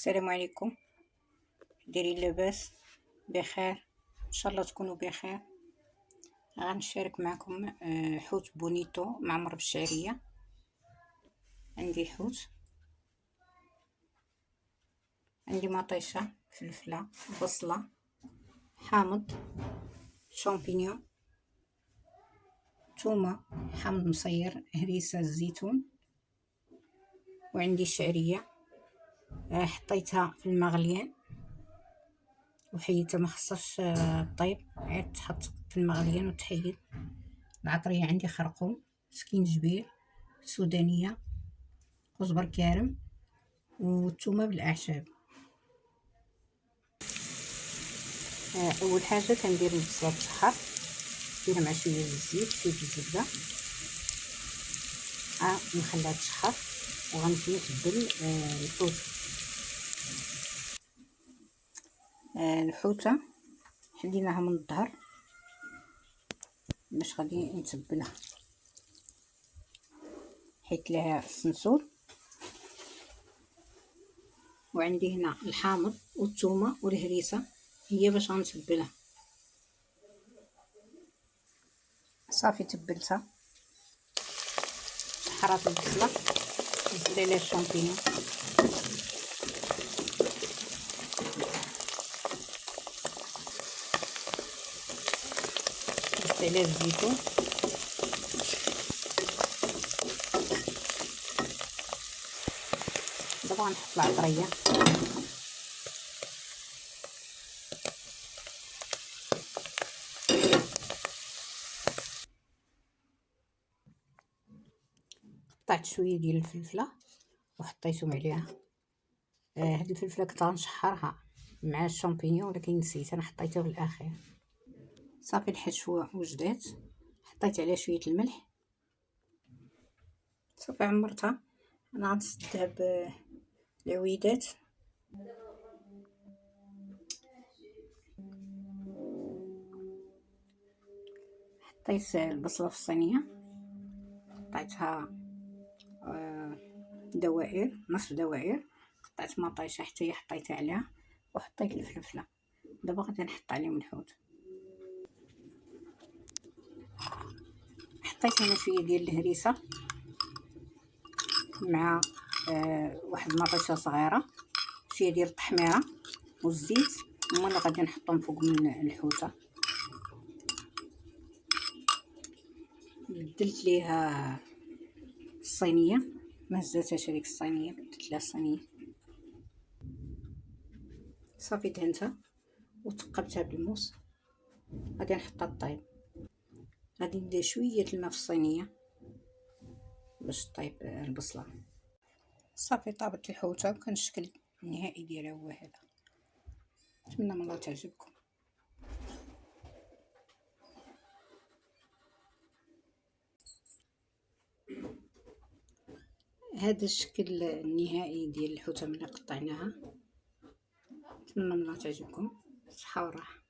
السلام عليكم. دايرين لاباس؟ بخير ان شاء الله تكونوا بخير. غنشارك معكم حوت بونيتو معمر بالشعريه. عندي حوت، عندي مطيشه، فلفله، بصله، حامض، شامبينيون، ثومه، حامض مصير، هريسه، الزيتون، وعندي الشعريه. حطيتها في الماء غليان وحيدتها، ما خصهاش طيب، عاد تحط في الماء غليان وتحيد. العطريه عندي خرقوم، سكينجبير، سودانيه، كزبر كارم، والثومه بالاعشاب. اول حاجه كندير البصله تشحر، نديرها مع شويه الزيت، شويه الزبده، نخليها تشحر وغنمشي نتبل الحوت. الحوته حليناها من الظهر باش غادي نتبلها. حيت لها السنسول، وعندي هنا الحامض والثومه والهريسه هي باش غنتبلها. صافي تبلتها، شحرات البصله، نزيد عليها الشامبينيون، نزيد عليها الزيتون، دابا غنحط العطريه، قطعت شويه ديال الفلفله وحطيتهم عليها. هاد الفلفله كنت غنشحرها مع الشامبينيون ولكن نسيت، انا حطيتها في الاخير. صافي الحشوه وجدات، حطيت عليها شويه الملح، صافي عمرتها. انا غنسدها بالعويدات. حطيت البصله في الصينيه، قطعتها دوائر، نصف دوائر، قطعت مطيشه حتى هي حطيتها عليها، وحطيت الفلفله. دابا غادي نحط عليهم الحوت. حطيت هنا شويه ديال الهريسه مع واحد المطيشه صغيره، شويه ديال التحميره والزيت، هما اللي غادي نحطهم فوق من الحوته. بدلت ليها الصينيه، ما هزاتهاش هذيك الصينيه، بدلت لها الصينيه. صافي دهنتها وثقبتها بالموس. غادي نحطها طيب. غادي ندير شويه الماء في الصينيه باش طيب البصله. صافي طابت الحوته، وكان الشكل النهائي ديالها هو هذا. نتمنى من الله تعجبكم. هذا الشكل النهائي ديال الحوته ملي قطعناها. نتمنى من الله تعجبكم. صحه وراحه.